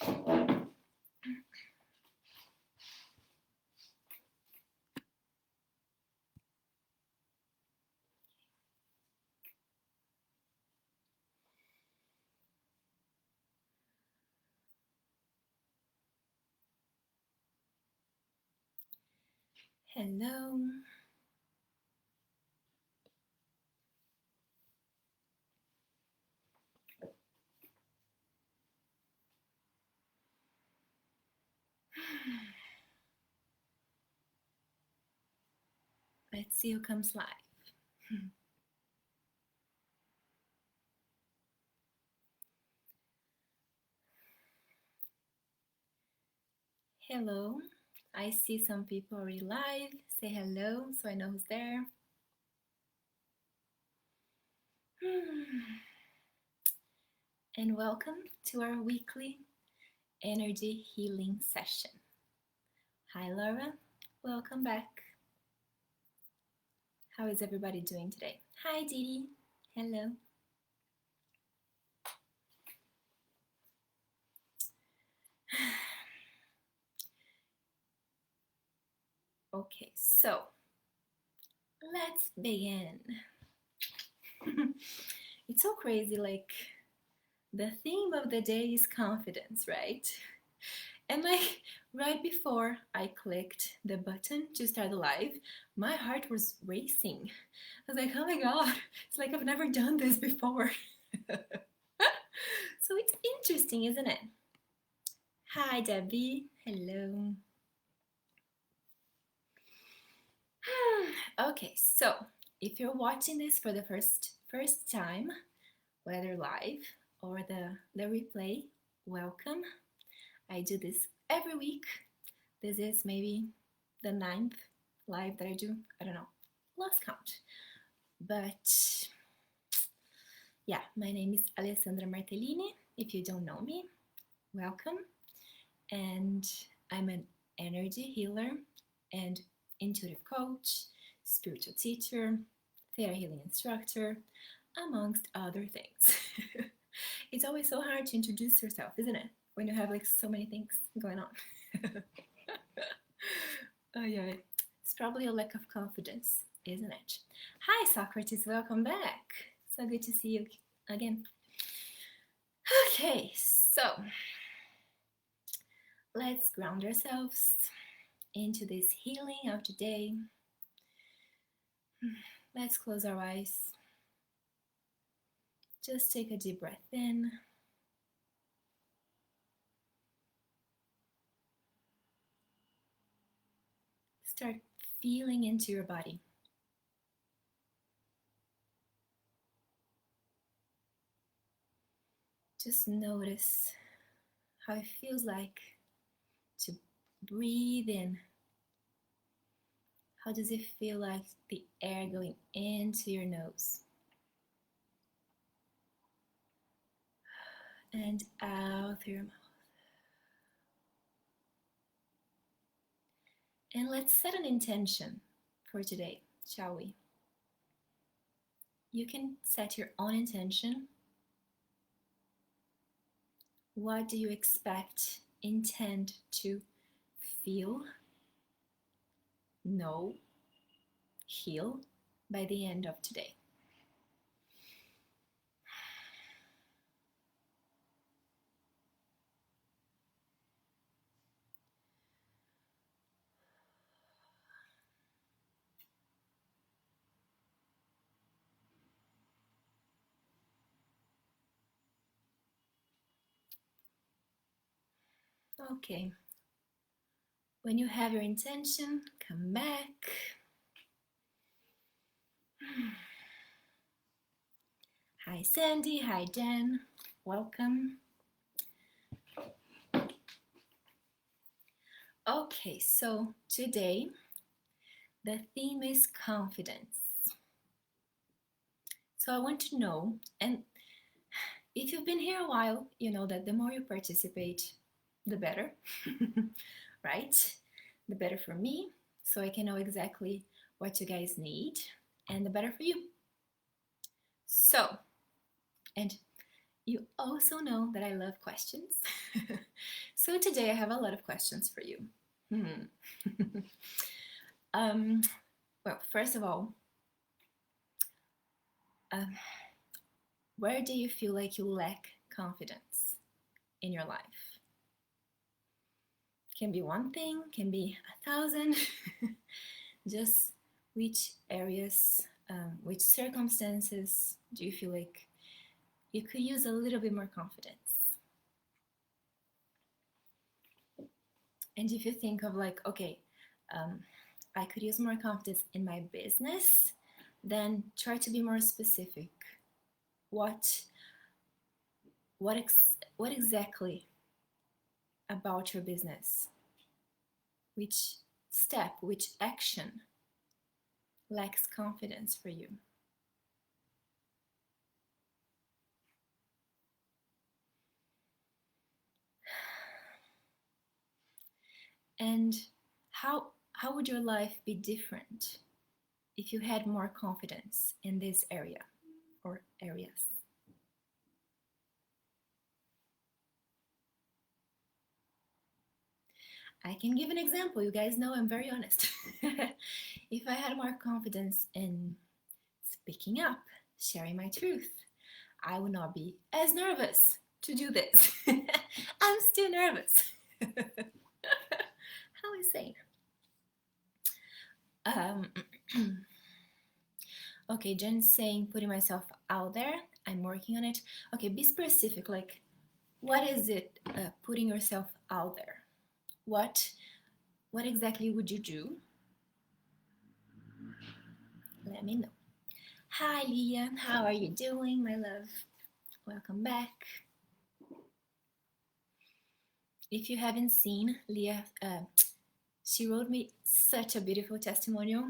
Hello. Let's see who comes live. Hello. I see some people already live. Say hello so I know who's there. And welcome to our weekly energy healing session. Hi, Laura. Welcome back. How is everybody doing today? Hi, Didi. Hello. Okay, so let's begin. It's so crazy, like the theme of the day is confidence, right? And like right before I clicked the button to start the live, my heart was racing. I was like, oh my God, it's like I've never done this before. So it's interesting, isn't it? Hi, Debbie. Hello. Okay, so if you're watching this for the first time, whether live or the replay, welcome. I do this every week. This is maybe the 9th live that I do. I don't know, lost count. But yeah, my name is Alessandra Martelini. If you don't know me, welcome. And I'm an energy healer and intuitive coach, spiritual teacher, ThetaHealing instructor, amongst other things. It's always so hard to introduce yourself, isn't it? When you have like so many things going on. Oh yeah, it's probably a lack of confidence, isn't it? Hi, Socrates, welcome back. So good to see you again. Okay, so let's ground ourselves into this healing of today. Let's close our eyes. Just take a deep breath in. Start feeling into your body. Just notice how it feels like to breathe in. How does it feel like the air going into your nose and out through your mouth? And let's set an intention for today, shall we? You can set your own intention. What do you expect, intend to feel, know, heal by the end of today? Okay. When you have your intention, come back. Hi, Sandy. Hi, Jen. Welcome. Okay, so today the theme is confidence. So I want to know, and if you've been here a while, you know that the more you participate, the better, right? The better for me, so I can know exactly what you guys need, and the better for you. So, and You also know that I love questions. So today I have a lot of questions for you. um, well, first of all, um, where do you feel like you lack confidence in your life? Can be one thing, can be 1,000. Just which areas, which circumstances do you feel like you could use a little bit more confidence? And if you think of like, okay, I could use more confidence in my business, then try to be more specific. What what exactly about your business? Which step, which action lacks confidence for you? And how would your life be different if you had more confidence in this area or areas? I can give an example. You guys know I'm very honest. If I had more confidence in speaking up, sharing my truth, I would not be as nervous to do this. I'm still nervous. How insane. Um, okay, Jen's saying putting myself out there. I'm working on it. Okay, be specific. Like, what is it? Putting yourself out there. What exactly would you do? Let me know. Hi, Leah. How are you doing, my love? Welcome back. If you haven't seen Leah, she wrote me such a beautiful testimonial.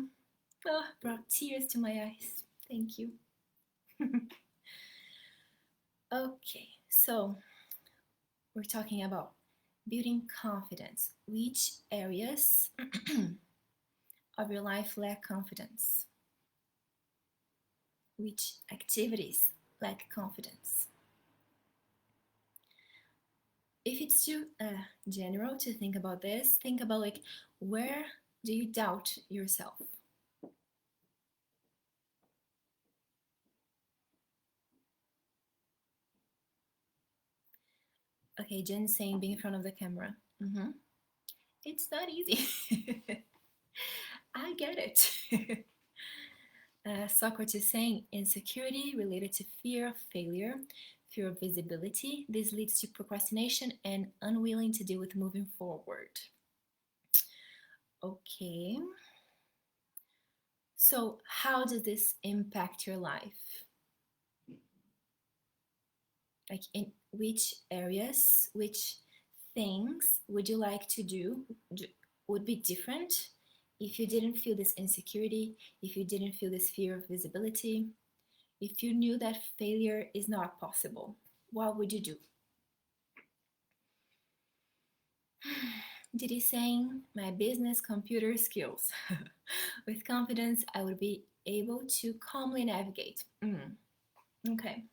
Oh, brought tears to my eyes. Thank you. Okay, so we're talking about building confidence. Which areas of your life lack confidence? Which activities lack confidence? If it's too general to think about this, think about like, where do you doubt yourself? Okay, Jen saying being in front of the camera. It's not easy. I get it. Socrates saying insecurity related to fear of failure, fear of visibility. This leads to procrastination and unwilling to deal with moving forward. Okay. So, how does this impact your life? Like, in which areas, which things would you like to do would be different if you didn't feel this insecurity, if you didn't feel this fear of visibility, if you knew that failure is not possible? What would you do? Did he saying my business computer skills? With confidence, I would be able to calmly navigate. Okay.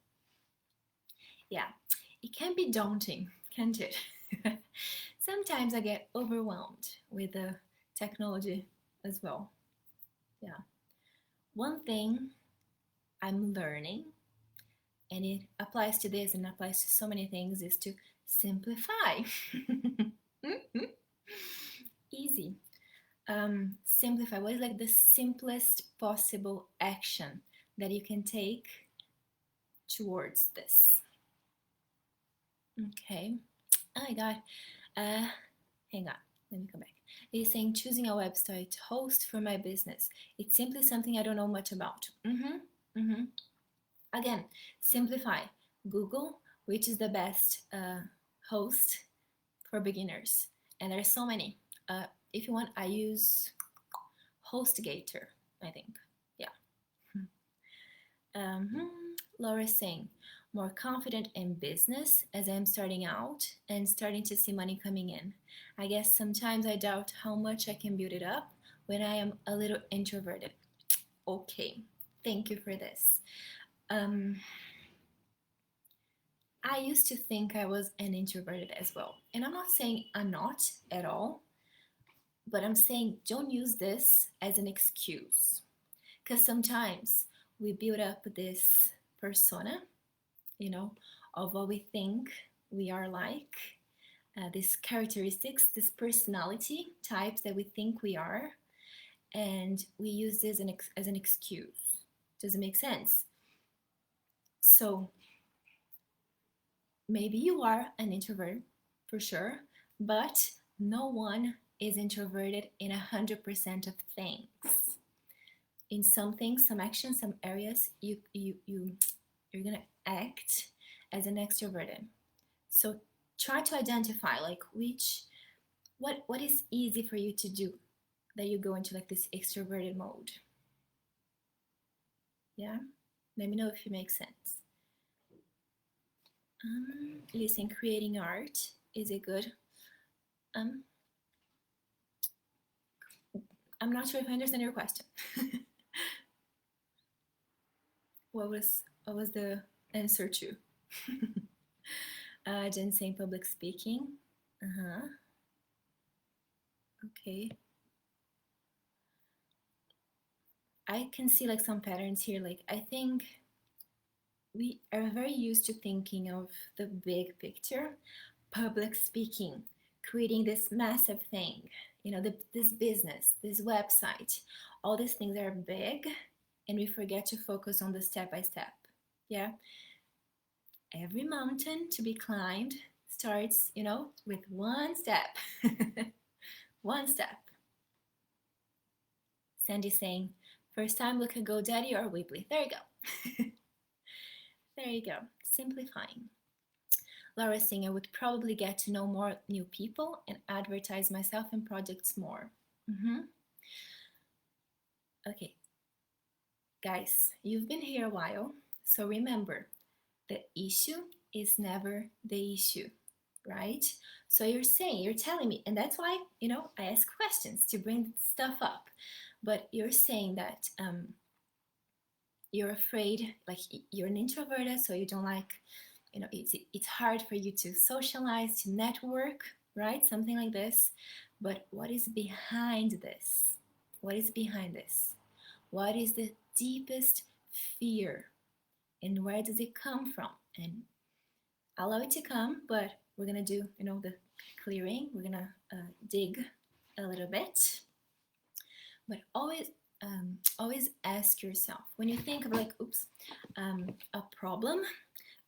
Yeah, it can be daunting, can't it? Sometimes I get overwhelmed with the technology as well. Yeah. One thing I'm learning, and it applies to this and applies to so many things, is to simplify. Easy. Simplify. What is like the simplest possible action that you can take towards this? Okay. Oh my god. Hang on. Let me come back. He's saying choosing a website host for my business. It's simply something I don't know much about. Again, simplify. Google which is the best host for beginners, and there's so many. If you want, I use HostGator, I think. Yeah. Laura's saying more confident in business as I'm starting out and starting to see money coming in. I guess sometimes I doubt how much I can build it up when I am a little introverted. Okay, thank you for this. I used to think I was an introverted as well. And I'm not saying I'm not at all, but I'm saying don't use this as an excuse. Because sometimes we build up this persona, you know, of what we think we are like, these characteristics, this personality types that we think we are, and we use this as an excuse. Does it make sense? So maybe you are an introvert for sure, but no one is introverted in 100% of things. In some things, some actions, some areas, you're gonna act as an extroverted. So try to identify like what is easy for you to do that you go into like this extroverted mode. Yeah, let me know if it makes sense. Listen, creating art is a good. Um, I'm not sure if I understand your question. What was the answer to? Jen saying public speaking. Okay. I can see like some patterns here. Like I think we are very used to thinking of the big picture, public speaking, creating this massive thing, this business, this website, all these things are big, and we forget to focus on the step by step. Yeah. Every mountain to be climbed starts, with one step. One step. Sandy saying, first time look at GoDaddy or Weebly. There you go. There you go. Simplifying. Laura saying, I would probably get to know more new people and advertise myself and projects more. Okay. Guys, you've been here a while, so remember, the issue is never the issue, right? So you're telling me, and that's why, I ask questions to bring stuff up. But you're saying that you're afraid, like you're an introvert, so you don't like, it's hard for you to socialize, to network, right? Something like this. But what is behind this? What is behind this? What is the deepest fear? And where does it come from? And allow it to come, but we're gonna do, the clearing. We're gonna dig a little bit. But always ask yourself when you think of like, a problem.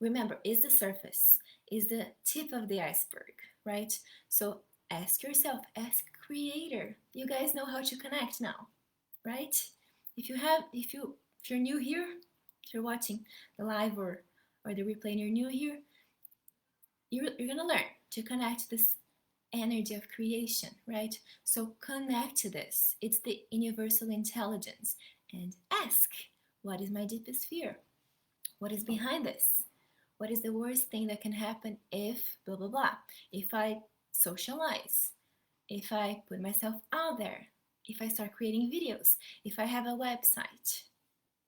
Remember, is the surface, is the tip of the iceberg, right? So ask yourself, ask creator. You guys know how to connect now, right? If you're new here, if you're watching the live or the replay and you're new here, you're gonna learn to connect this energy of creation, right? So connect to this. It's the universal intelligence. And ask, what is my deepest fear? What is behind this? What is the worst thing that can happen if blah blah blah? If I socialize, if I put myself out there, if I start creating videos, if I have a website.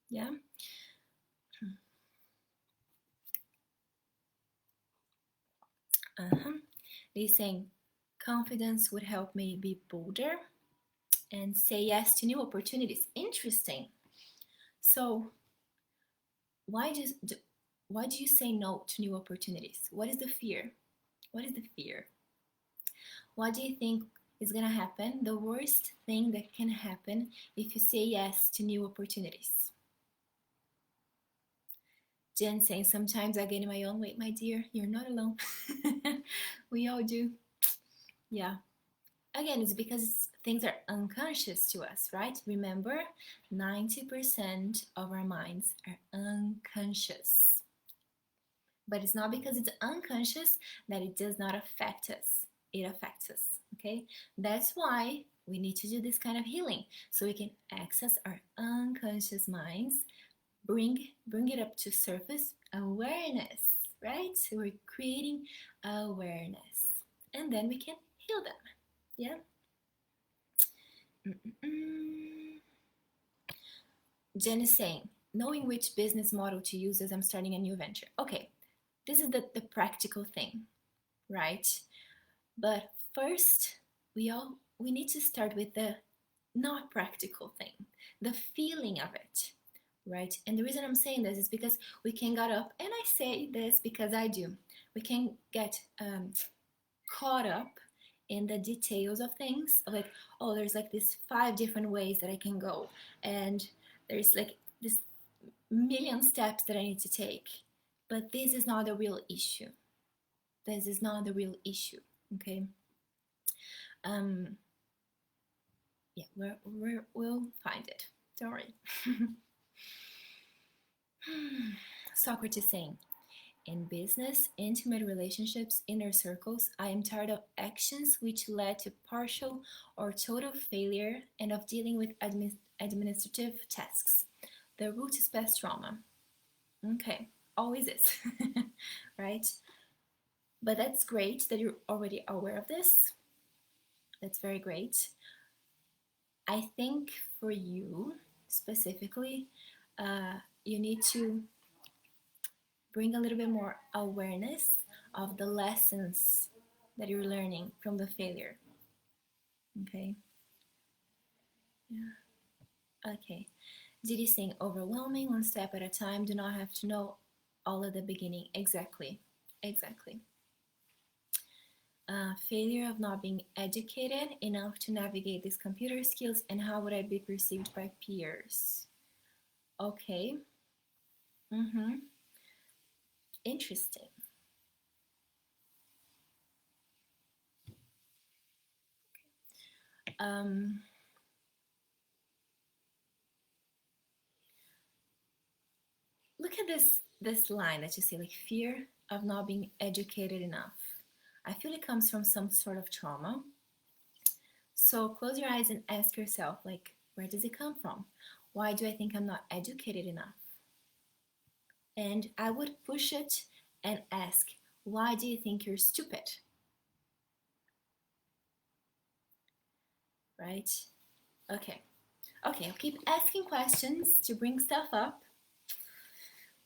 Yeah. They're saying confidence would help me be bolder and say yes to new opportunities. Interesting. So why do you say no to new opportunities? What is the fear? What is the fear? What do you think is going to happen? The worst thing that can happen if you say yes to new opportunities. Jen saying, sometimes I get in my own way. My dear, you're not alone. We all do. Yeah. Again, it's because things are unconscious to us, right? Remember, 90% of our minds are unconscious. But it's not because it's unconscious that it does not affect us. It affects us, okay? That's why we need to do this kind of healing so we can access our unconscious minds, bring it up to surface awareness, right? So we're creating awareness, and then we can heal them. Yeah. Jen is saying, knowing which business model to use as I'm starting a new venture. Okay, this is the practical thing, right? But first, we need to start with the not practical thing, the feeling of it, right? And the reason I'm saying this is because we can get up, and I say this because I do, we can get caught up in the details of things, like, oh, there's like these 5 different ways that I can go, and there's like this million steps that I need to take. But this is not the real issue. This is not the real issue, okay? Um, yeah, we'll find it. Don't worry. Socrates saying, in business, intimate relationships, inner circles, I am tired of actions which led to partial or total failure and of dealing with administrative tasks. The root is past trauma. Okay, always is, right? But that's great that you're already aware of this. That's very great. I think for you specifically, you need to bring a little bit more awareness of the lessons that you're learning from the failure. Okay? Yeah. Okay. Did you saying overwhelming, one step at a time, do not have to know all at the beginning? Exactly. Exactly. Failure of not being educated enough to navigate these computer skills, and how would I be perceived by peers? Okay. Mm-hmm. Interesting. Look at this line that you see, like fear of not being educated enough. I feel it comes from some sort of trauma. So close your eyes and ask yourself, like, where does it come from? Why do I think I'm not educated enough? And I would push it and ask, why do you think you're stupid? Right? Okay. Okay, I'll keep asking questions to bring stuff up.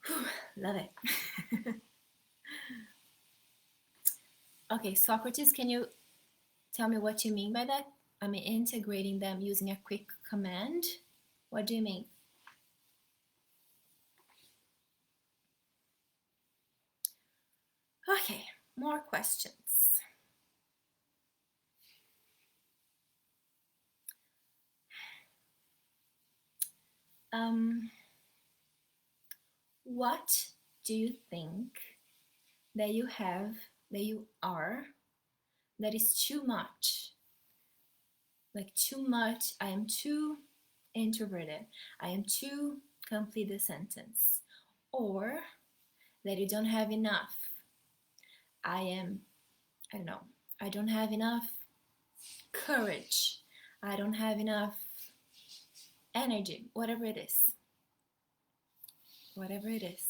Whew, love it. Okay, Socrates, can you tell me what you mean by that? I mean, integrating them using a quick command. What do you mean? Okay, more questions. What do you think that you have, that you are, that is too much? Like too much, I am too introverted, I am too, complete the sentence. Or that you don't have enough. I don't know, I don't have enough courage. I don't have enough energy, whatever it is. Whatever it is.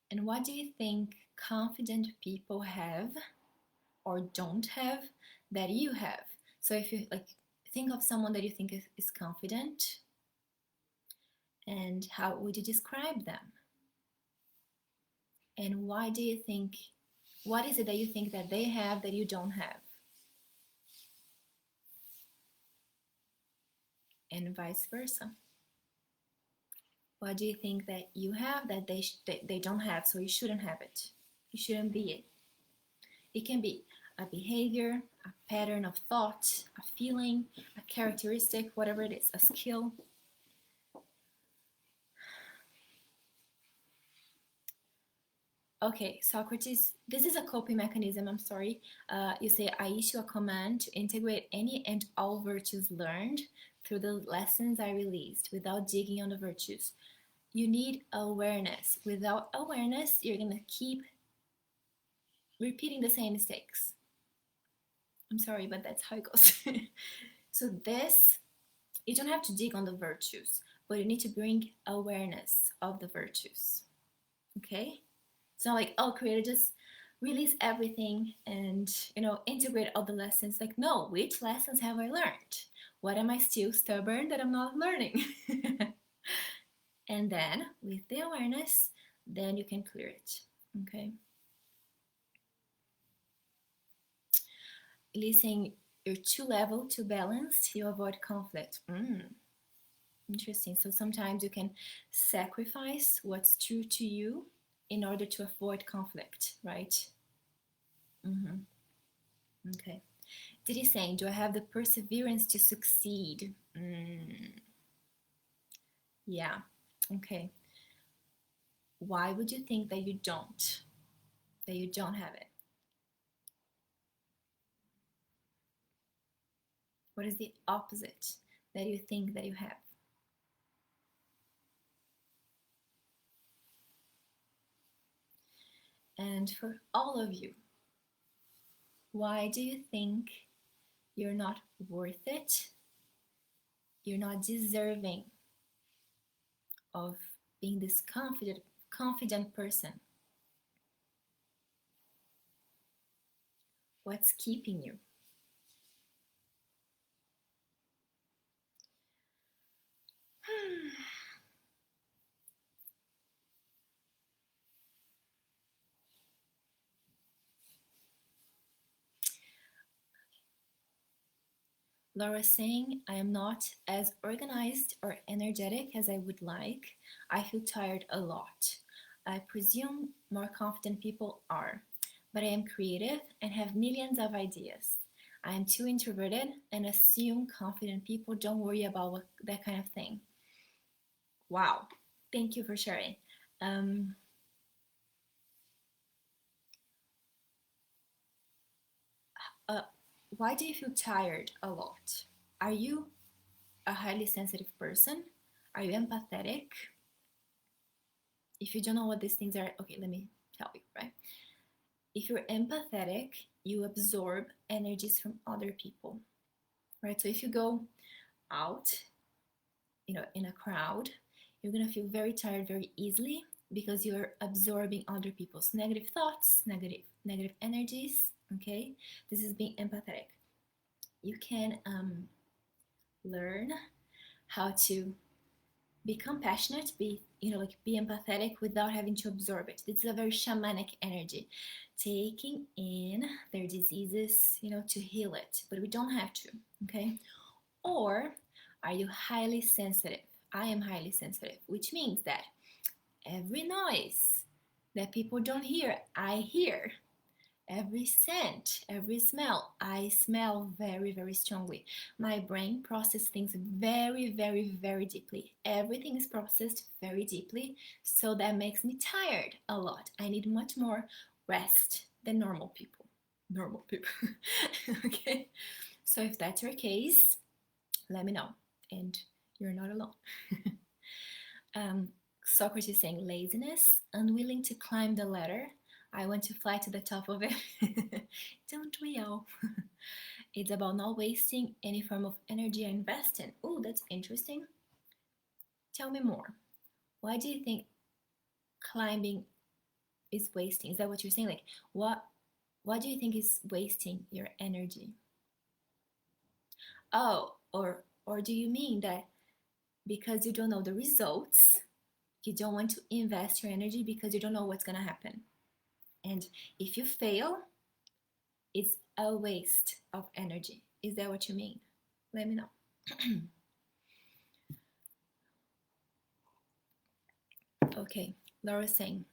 And what do you think confident people have or don't have that you have? So if you like think of someone that you think is confident, and how would you describe them? And why do you think, what is it that you think that they have that you don't have? And vice versa. What do you think that you have that they don't have, so you shouldn't have it? You shouldn't be it. It can be a behavior, a pattern of thought, a feeling, a characteristic, whatever it is, a skill. Okay, Socrates, this is a coping mechanism, I'm sorry. You say, I issue a command to integrate any and all virtues learned through the lessons I released without digging on the virtues. You need awareness. Without awareness, you're going to keep repeating the same mistakes. I'm sorry, but that's how it goes. So this, you don't have to dig on the virtues, but you need to bring awareness of the virtues. Okay? It's not like, oh, Creator, just release everything and, integrate all the lessons. Like, no, which lessons have I learned? What am I still stubborn that I'm not learning? And then with the awareness, then you can clear it. Okay. Listening, you're too level, too balanced, you avoid conflict. Interesting. So sometimes you can sacrifice what's true to you in order to avoid conflict, right? Mm-hmm. Okay. Did he say, do I have the perseverance to succeed? Yeah. Okay. Why would you think that you don't? That you don't have it? What is the opposite that you think that you have? And for all of you, why do you think you're not worth it? You're not deserving of being this confident person? What's keeping you? Laura saying, I am not as organized or energetic as I would like. I feel tired a lot. I presume more confident people are, but I am creative and have millions of ideas. I am too introverted and assume confident people don't worry about that kind of thing. Wow, thank you for sharing. Um, uh, why do you feel tired a lot? Are you a highly sensitive person? Are you empathetic? If you don't know what these things are, okay, let me tell you, right? If you're empathetic, you absorb energies from other people, right? So if you go out, in a crowd, you're gonna feel very tired very easily because you're absorbing other people's negative thoughts, negative energies. Okay, this is being empathetic. You can learn how to be compassionate, be empathetic without having to absorb it. This is a very shamanic energy, taking in their diseases, to heal it, but we don't have to. Okay. Or are you highly sensitive? I am highly sensitive, which means that every noise that people don't hear, I hear. Every scent, every smell, I smell very, very strongly. My brain processes things very, very, very deeply. Everything is processed very deeply, so that makes me tired a lot. I need much more rest than normal people. Normal people. Okay? So if that's your case, let me know. And you're not alone. Socrates saying laziness, unwilling to climb the ladder. I want to fly to the top of it. Don't we all? It's about not wasting any form of energy I invest in. Oh, that's interesting. Tell me more. Why do you think climbing is wasting? Is that what you're saying? Like, what do you think is wasting your energy? Oh, or do you mean that because you don't know the results, you don't want to invest your energy because you don't know what's going to happen? And if you fail, it's a waste of energy. Is that what you mean? Let me know. Okay, Laura's saying,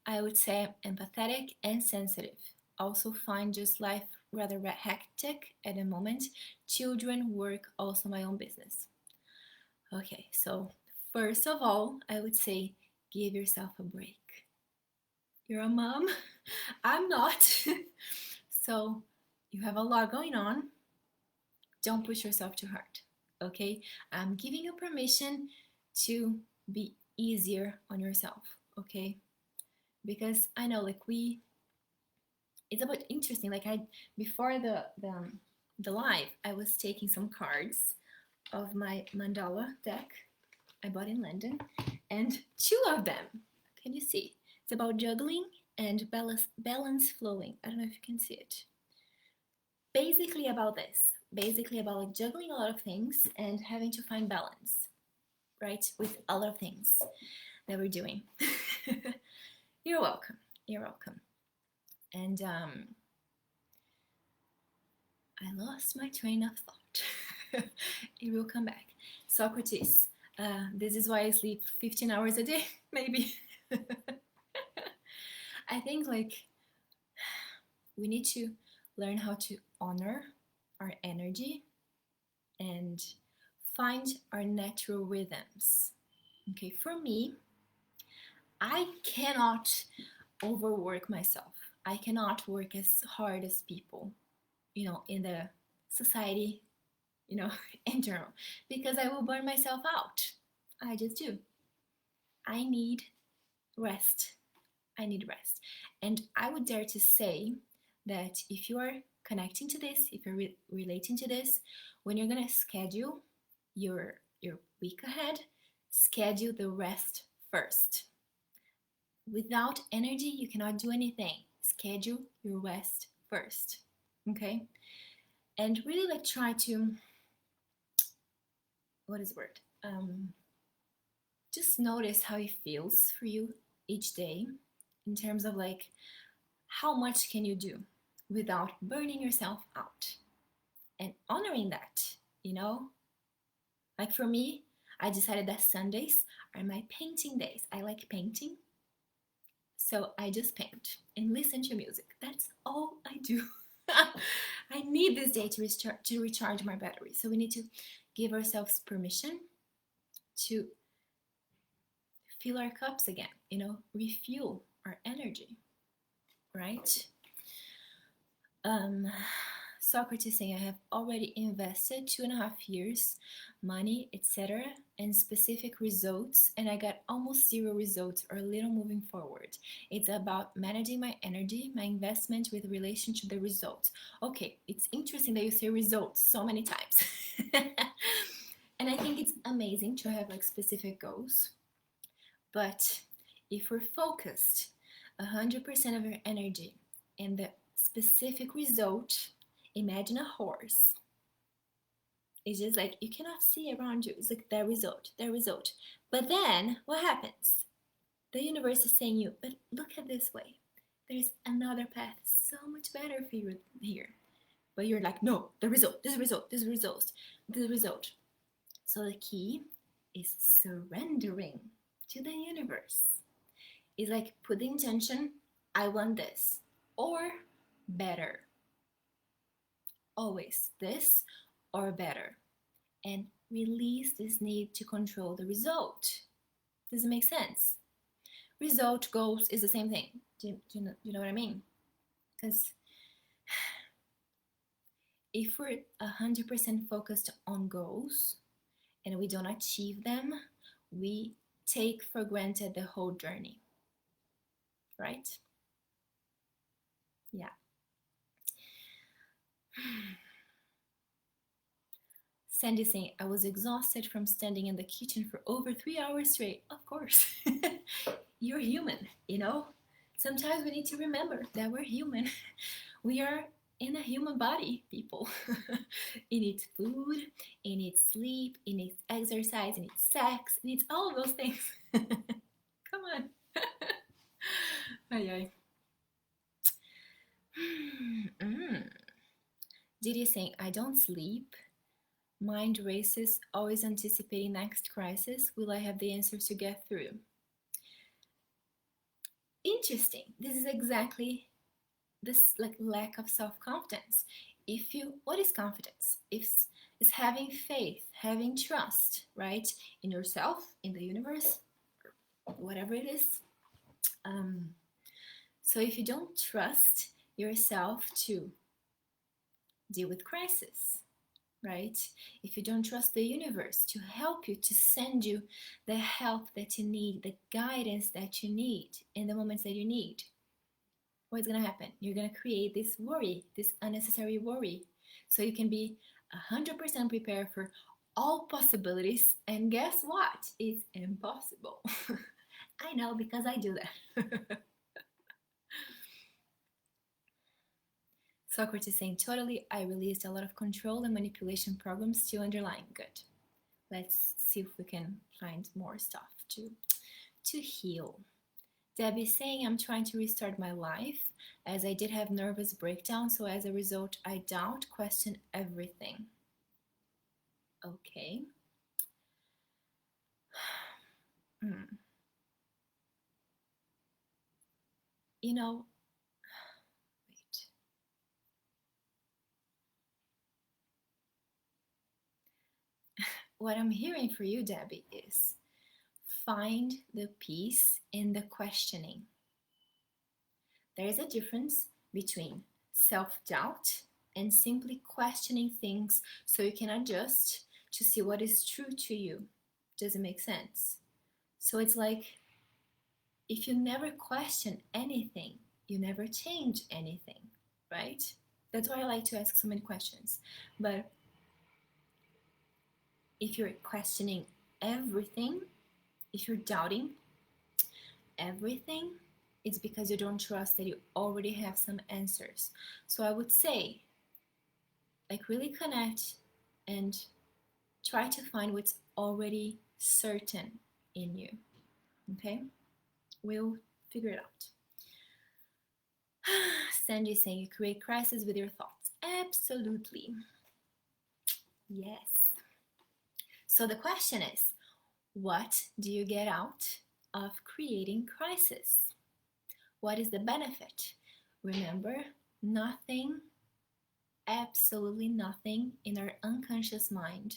I would say I'm empathetic and sensitive. Also find just life rather hectic at the moment. Children, work, also my own business. Okay, so first of all, I would say give yourself a break. You're a mom. I'm not. So you have a lot going on. Don't push yourself too hard. Okay? I'm giving you permission to be easier on yourself. Okay? Because I know, like, it's about interesting. Like, before the live, I was taking some cards of my mandala deck I bought in London, and two of them, can you see? It's about juggling and balance flowing. I don't know if you can see it. Basically about this. Basically about like juggling a lot of things and having to find balance, right? With a lot of things that we're doing. You're welcome. You're welcome. And I lost my train of thought. It will come back. Socrates. This is why I sleep 15 hours a day, maybe. I think like we need to learn how to honor our energy and find our natural rhythms. Okay, for me, I cannot overwork myself. I cannot work as hard as people, in the society, in general, because I will burn myself out. I just do. I need rest. I need rest. And I would dare to say that if you are connecting to this, if you're relating to this, when you're going to schedule your week ahead, schedule the rest first. Without energy, you cannot do anything. Schedule your rest first. Okay? And really like try to, what is the word? Just notice how it feels for you each day in terms of like how much can you do without burning yourself out and honoring that, like for me, I decided that Sundays are my painting days. I like painting, so I just paint and listen to music. That's all I do. I need this day to recharge my battery, so we need to give ourselves permission to fill our cups again, refuel our energy, right? Socrates saying, I have already invested 2.5 years, money, etc., and specific results, and I got almost 0 results or little moving forward. It's about managing my energy, my investment with relation to the results. Okay, it's interesting that you say results so many times. And I think it's amazing to have like specific goals. But if we're focused 100% of your energy and the specific result, imagine a horse. It's just like you cannot see around you. It's like the result. But then what happens? The universe is saying you, but look at this way. There's another path so much better for you here. But you're like, no, the result. So the key is surrendering to the universe. It's like put the intention, I want this, or better. Always this or better. And release this need to control the result. Does it make sense? Result, goals is the same thing. Do you know what I mean? Because if we're 100% focused on goals and we don't achieve them, we take for granted the whole journey, right? Yeah. Sandy saying, I was exhausted from standing in the kitchen for over 3 hours straight. Of course. You're human, Sometimes we need to remember that we're human. We are in a human body, people. It needs food, it needs sleep, it needs exercise, it needs sex, it needs all of those things. Come on. Ay, ay. Didi saying, I don't sleep. Mind races, always anticipating next crisis. Will I have the answers to get through? Interesting. This is exactly this like lack of self-confidence. What is confidence? It's having faith, having trust, right? In yourself, in the universe, whatever it is. So if you don't trust yourself to deal with crisis, right? If you don't trust the universe to help you, to send you the help that you need, the guidance that you need in the moments that you need, what's going to happen? You're going to create this worry, this unnecessary worry. So you can be 100% prepared for all possibilities. And guess what? It's impossible. I know because I do that. Socrates saying, totally, I released a lot of control and manipulation programs still underlying. Good. Let's see if we can find more stuff to heal. Debbie saying, I'm trying to restart my life as I did have nervous breakdown, so as a result, I doubt, question everything. Okay. You know, wait. What I'm hearing for you, Debbie, is find the peace in the questioning. There is a difference between self-doubt and simply questioning things so you can adjust to see what is true to you. Does it make sense? So it's like if you never question anything, you never change anything, right? That's why I like to ask so many questions. But if you're questioning everything, if you're doubting everything, it's because you don't trust that you already have some answers. So I would say, like, really connect and try to find what's already certain in you. Okay? We'll figure it out. Sandy is saying you create crisis with your thoughts. Absolutely. Yes. So the question is, what do you get out of creating crisis? What is the benefit? Remember, nothing, absolutely nothing in our unconscious mind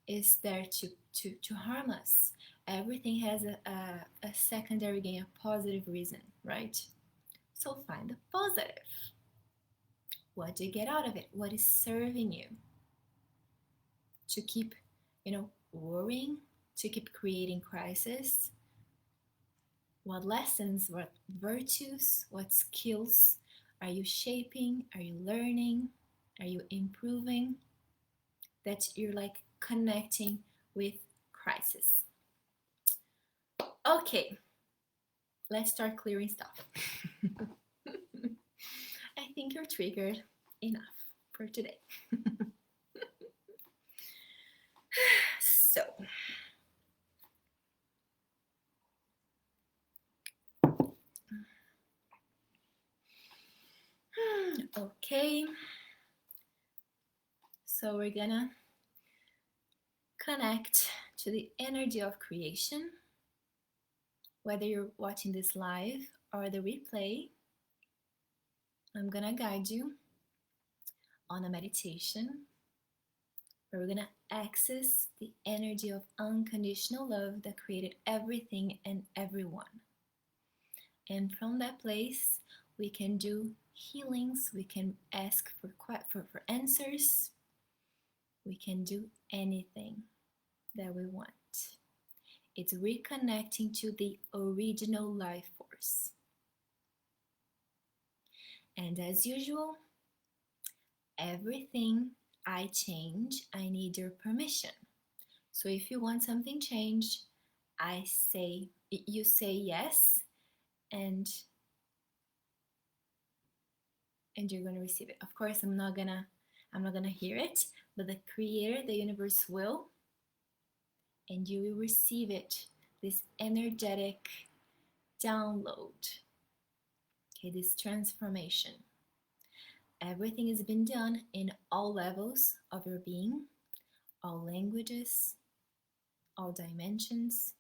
is there to harm us. Everything has a secondary gain, a positive reason, right? So find the positive. What do you get out of it? What is serving you? To keep, worrying, to keep creating crisis? What lessons, what virtues, what skills are you shaping? Are you learning? Are you improving? That you're like connecting with crisis. Okay, let's start clearing stuff. I think you're triggered enough for today. So, okay. So we're gonna connect to the energy of creation. Whether you're watching this live or the replay, I'm gonna guide you on a meditation where we're gonna access the energy of unconditional love that created everything and everyone. And from that place, we can do healings, we can ask for answers, we can do anything that we want. It's reconnecting to the original life force. And as usual, everything I change, I need your permission. So if you want something changed, you say yes, and you're gonna receive it. Of course, I'm not gonna hear it, but the creator, the universe will, and you will receive it, this energetic download, okay, this transformation. Everything has been done in all levels of your being, all languages, all dimensions.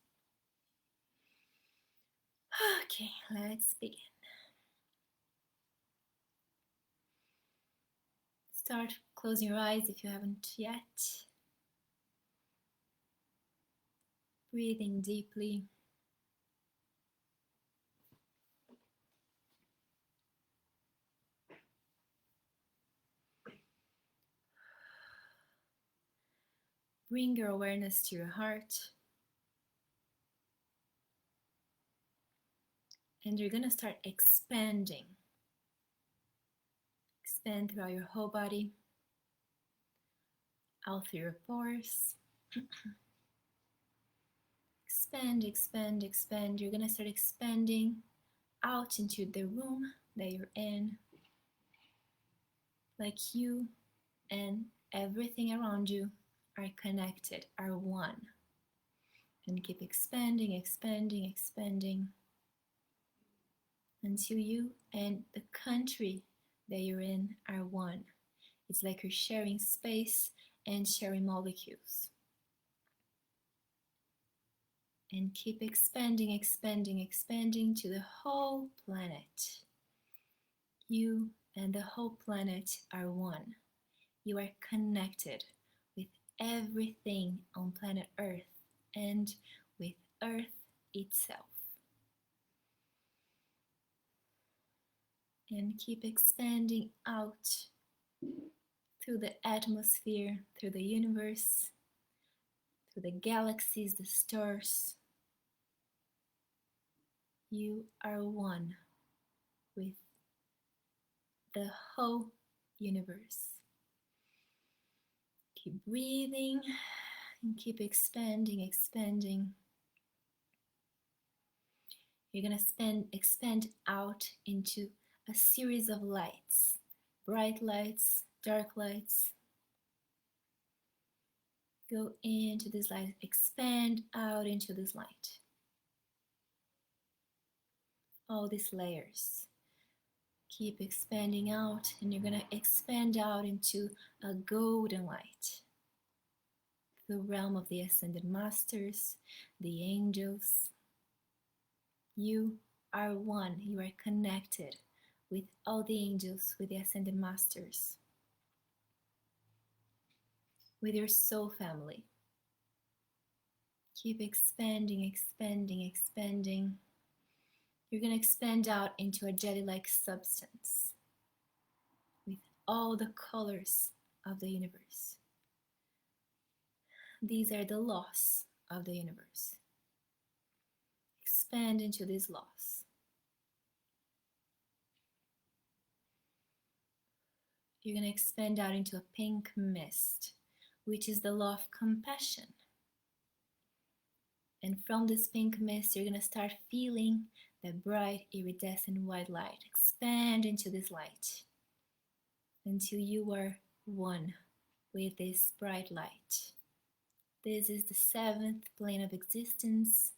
Okay, let's begin. Start closing your eyes if you haven't yet. Breathing deeply. Bring your awareness to your heart. And you're going to start expanding. Expand throughout your whole body, out through your pores. expand, expand, expand. You're gonna start expanding out into the room that you're in, like you and everything around you are connected, are one. And keep expanding, expanding, expanding until you and the country that you're in are one. It's like you're sharing space and sharing molecules. And keep expanding, expanding, expanding to the whole planet. You and the whole planet are one. You are connected with everything on planet Earth and with Earth itself. And keep expanding out through the atmosphere, through the universe, through the galaxies, the stars. You are one with the whole universe. Keep breathing and keep expanding, expanding. You're going to expand out into a series of lights, bright lights, dark lights. Go into this light, expand out into this light. All these layers. Keep expanding out, and you're going to expand out into a golden light. The realm of the Ascended Masters, the angels. You are one. You are connected with all the angels, with the Ascended Masters, with your soul family. Keep expanding, expanding, expanding. You're going to expand out into a jelly-like substance with all the colors of the universe. These are the laws of the universe. Expand into these laws. You're going to expand out into a pink mist, which is the law of compassion. And from this pink mist, you're going to start feeling the bright, iridescent white light. Expand into this light until you are one with this bright light. This is the seventh plane of existence,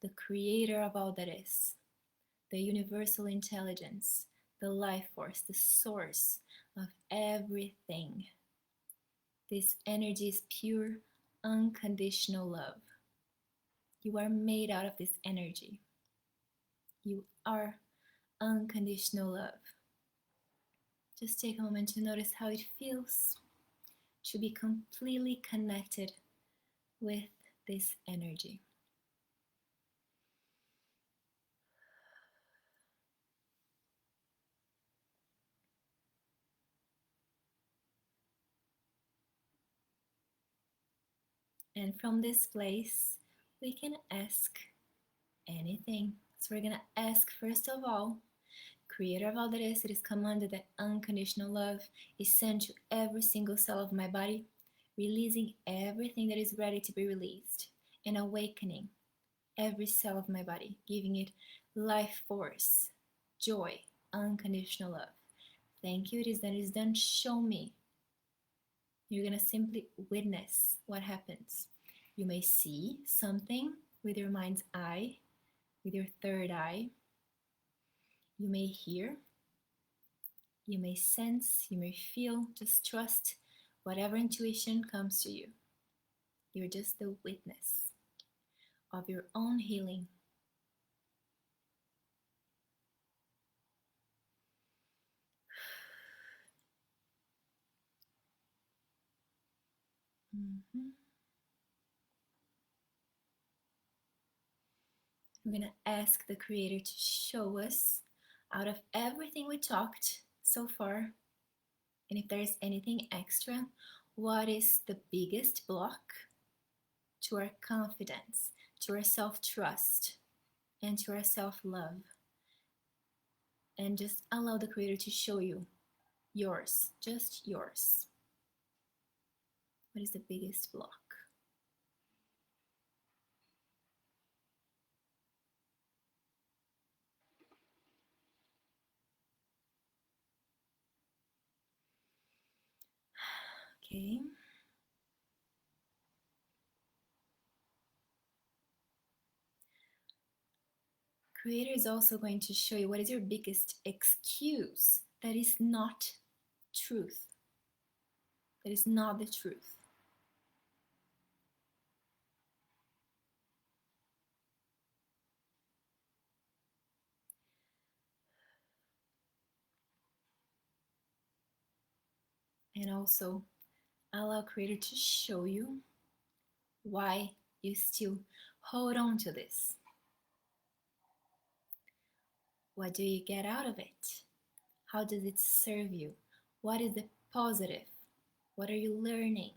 the creator of all that is, the universal intelligence, the life force, the source of everything. This energy is pure, unconditional love. You are made out of this energy. You are unconditional love. Just take a moment to notice how it feels to be completely connected with this energy. And from this place, we can ask anything. So we're gonna ask first of all, Creator of all that is, it is commanded that unconditional love is sent to every single cell of my body, releasing everything that is ready to be released, and awakening every cell of my body, giving it life force, joy, unconditional love. Thank you, it is done, it is done, show me. You're gonna simply witness what happens. You may see something with your mind's eye, with your third eye. You may hear, you may sense, you may feel. Just trust whatever intuition comes to you. You're just the witness of your own healing. I'm going to ask the Creator to show us, out of everything we talked so far, and if there's anything extra, what is the biggest block to our confidence, to our self-trust, and to our self-love. And just allow the Creator to show you yours, just yours. What is the biggest block? Okay. Creator is also going to show you what is your biggest excuse that is not truth, that is not the truth. And also allow Creator to show you why you still hold on to this. What do you get out of it? How does it serve you? What is the positive? What are you learning?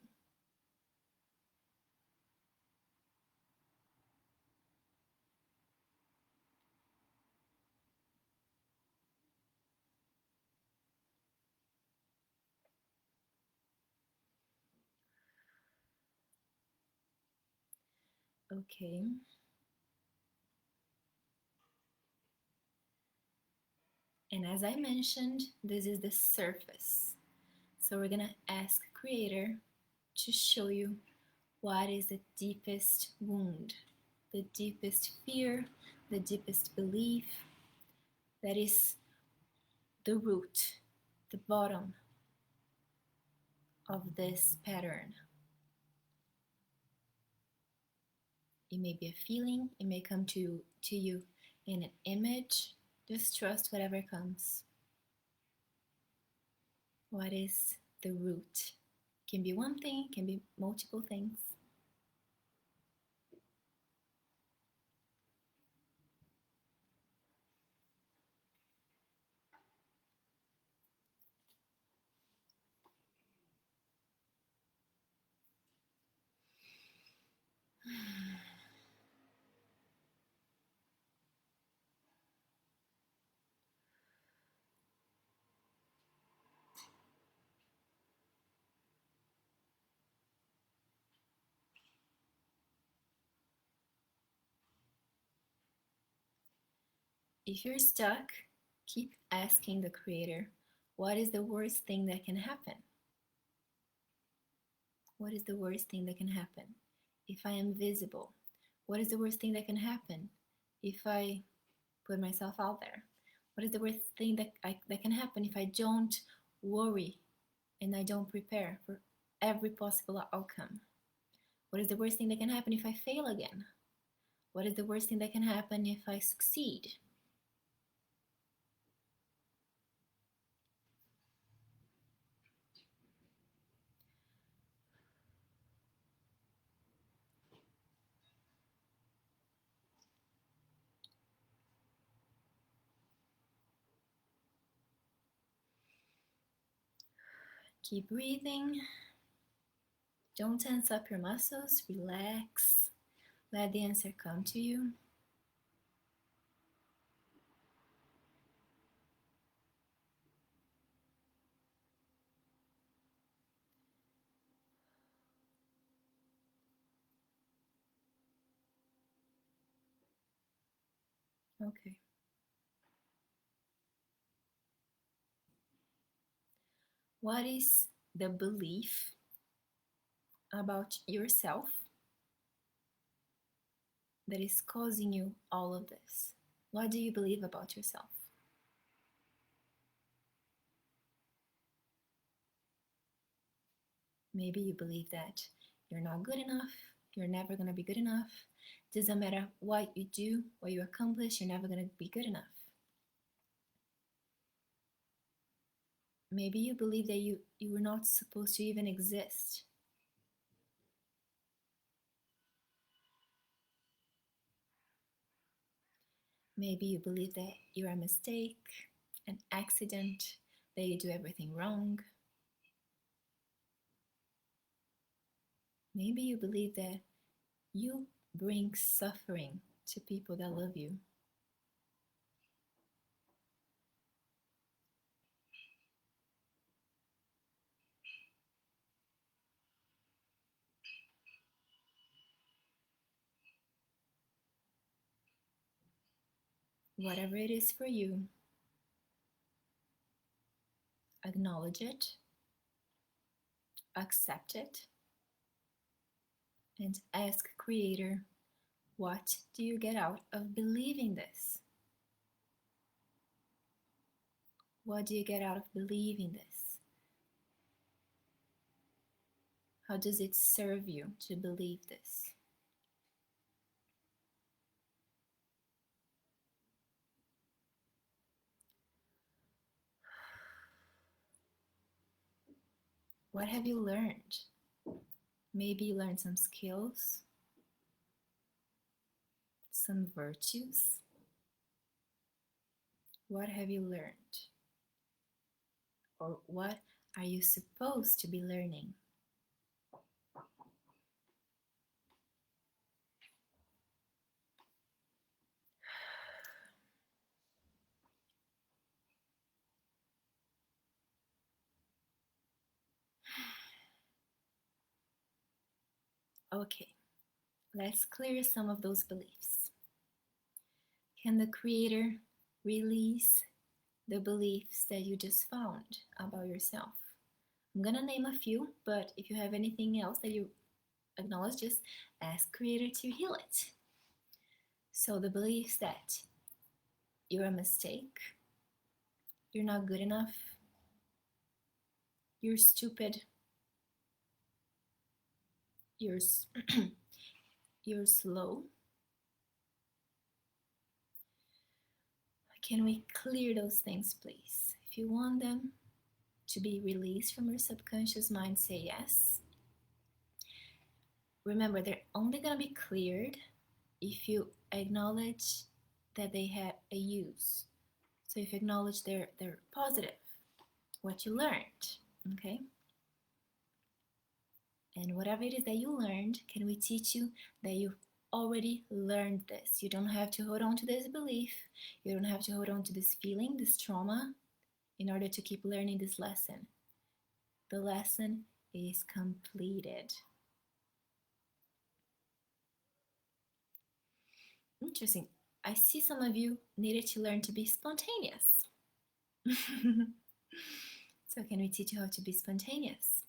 Okay. And as I mentioned, this is the surface. So we're gonna ask Creator to show you what is the deepest wound, the deepest fear, the deepest belief that is the root, the bottom of this pattern. It may be a feeling, it may come to you in an image. Just trust whatever comes. What is the root? Can be one thing, can be multiple things. If you're stuck, keep asking the Creator, what is the worst thing that can happen? What is the worst thing that can happen if I am visible? What is the worst thing that can happen if I put myself out there? What is the worst thing that can happen if I don't worry and I don't prepare for every possible outcome? What is the worst thing that can happen if I fail again? What is the worst thing that can happen if I succeed? Keep breathing. Don't tense up your muscles. Relax. Let the answer come to you. Okay. What is the belief about yourself that is causing you all of this? What do you believe about yourself? Maybe you believe that you're not good enough, you're never going to be good enough. Doesn't matter what you do, what you accomplish, you're never going to be good enough. Maybe you believe that you were not supposed to even exist. Maybe you believe that you're a mistake, an accident, that you do everything wrong. Maybe you believe that you bring suffering to people that love you. Whatever it is for you, acknowledge it, accept it, and ask Creator, what do you get out of believing this? What do you get out of believing this? How does it serve you to believe this? What have you learned? Maybe you learned some skills, some virtues. What have you learned? Or what are you supposed to be learning? Okay, let's clear some of those beliefs. Can the Creator release the beliefs that you just found about yourself? I'm gonna name a few, but if you have anything else that you acknowledge, just ask Creator to heal it. So the beliefs that you're a mistake, you're not good enough, you're stupid, you're you're slow. Can we clear those things, please? If you want them to be released from your subconscious mind, say yes. Remember, they're only going to be cleared if you acknowledge that they had a use. So if you acknowledge they're positive, what you learned, okay? And whatever it is that you learned, can we teach you that you've already learned this? You don't have to hold on to this belief. You don't have to hold on to this feeling, this trauma, in order to keep learning this lesson. The lesson is completed. Interesting. I see some of you needed to learn to be spontaneous. So can we teach you how to be spontaneous?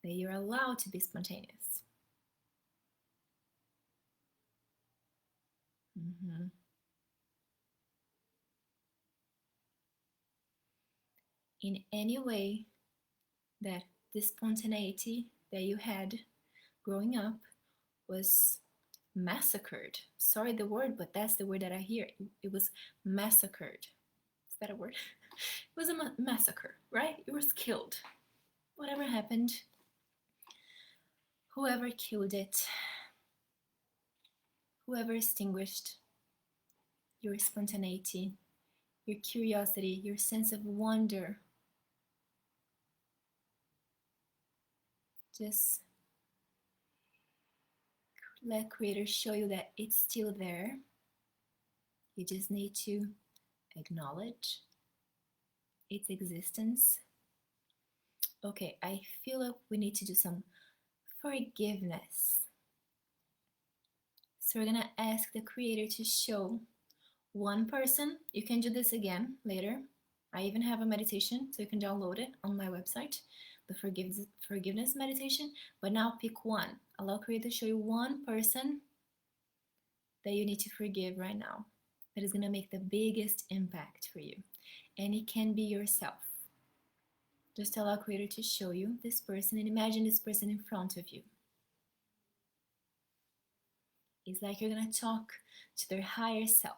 That you're allowed to be spontaneous. Mm-hmm. In any way that the spontaneity that you had growing up was massacred. Sorry the word, but that's the word that I hear. It was massacred. Is that a word? It was a massacre, right? It was killed. Whatever happened, whoever killed it, whoever extinguished your spontaneity, your curiosity, your sense of wonder, just let Creator show you that it's still there. You just need to acknowledge its existence. Okay, I feel like we need to do some forgiveness. So we're gonna ask the Creator to show one person. You can do this again later. I even have a meditation, so you can download it on my website, the forgiveness meditation. But now pick one. Allow Creator to show you one person that you need to forgive right now. That is gonna make the biggest impact for you. And it can be yourself. Just allow Creator to show you this person and imagine this person in front of you. It's like you're gonna talk to their higher self.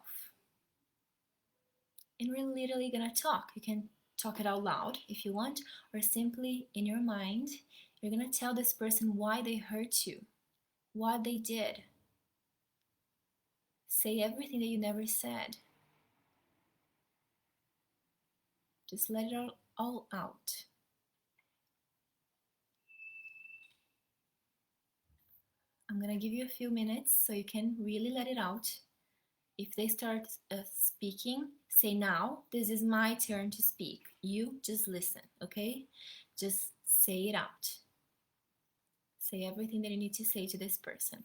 And we're literally gonna talk. You can talk it out loud if you want, or simply in your mind, you're gonna tell this person why they hurt you, what they did. Say everything that you never said. Just let it all out. I'm gonna give you a few minutes so you can really let it out. If they start speaking, say, now, this is my turn to speak. You just listen, okay? Just say it out. Say everything that you need to say to this person.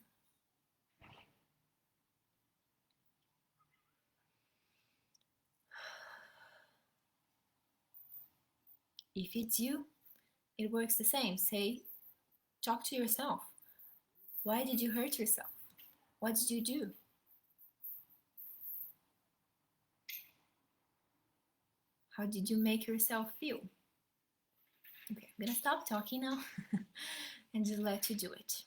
If it's you, it works the same. Talk to yourself. Why did you hurt yourself? What did you do? How did you make yourself feel? Okay, I'm gonna stop talking now and just let you do it.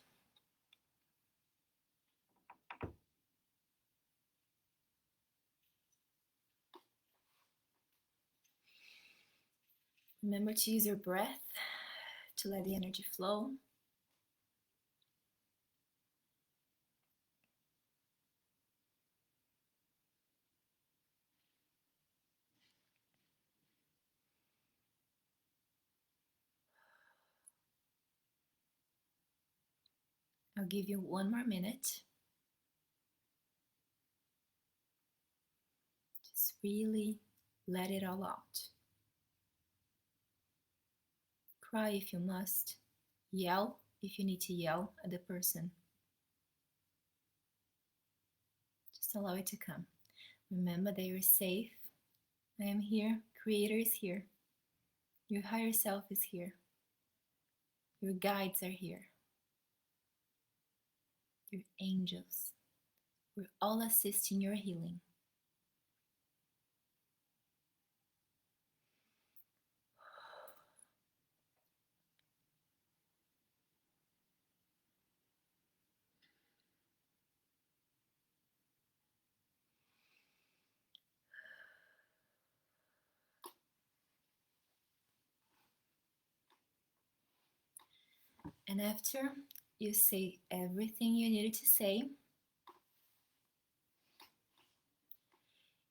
Remember to use your breath to let the energy flow. I'll give you 1 more minute. Just really let it all out. Cry if you must. Yell if you need to yell at the person. Just allow it to come. Remember that you're safe. I am here. Creator is here. Your higher self is here. Your guides are here. Your angels. We're all assisting your healing. And after you say everything you needed to say,